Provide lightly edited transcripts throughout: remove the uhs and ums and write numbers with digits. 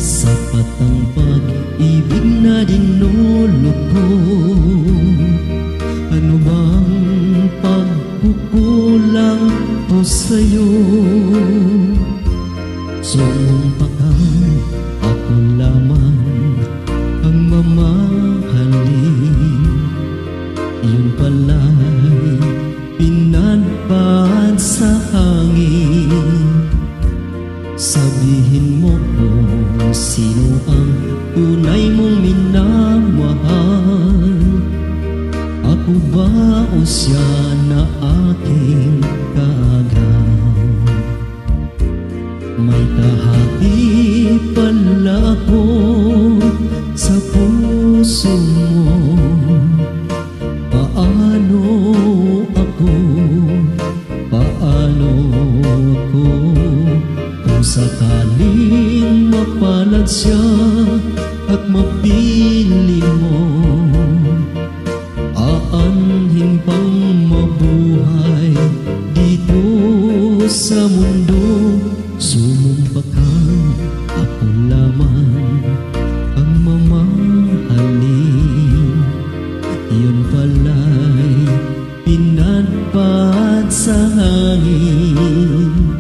sapat ang pag-ibig na dinulog ko. Ano bang pagkukulang ko sa'yo? Sumumpa ka, ako lamang ang mamahalin. Yun pala'y pinadpad sa hangin. Sabihin mo kung sino ang tunay mong minamahal. Ako ba o siya na aking kaagaw? May kahati pala ako sa puso mo. Paano ako? Paano ako? Kung sakaling mapalad siya at mapili mo, aanhin pang mabuhay dito sa mundo. Sumumpa ka, ako lamang ang mamahalin. Yun pala'y pinadpad sa hangin.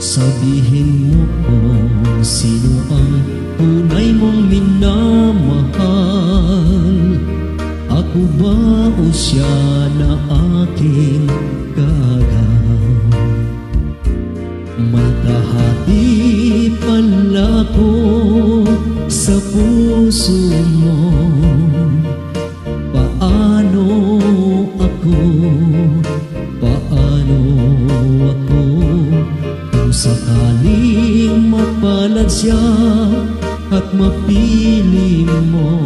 Sabihin mo kung sino ang tunay mong minamahal. Ako ba o siya na aking kaagaw? May kahati pala ako sa puso mo. Paano ako? Paano ako? Kung sakaling mapalad siya at mapili mo,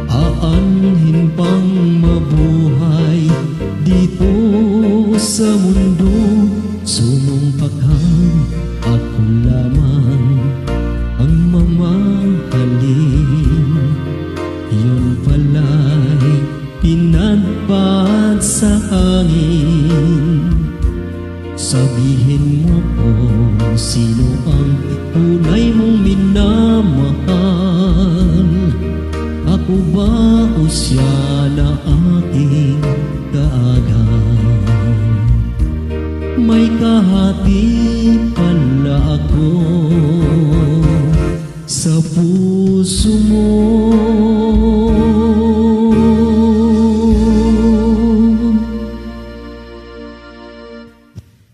aanhin pang mabuhay dito sa mundo. Sumumpa ka, ako lamang ang mamahalin. Yun pala'y pinadpad sa hangin. Sabihin mo kung sino ang tunay mong minamahal. Ako ba o siya na aking kaagaw? May kahati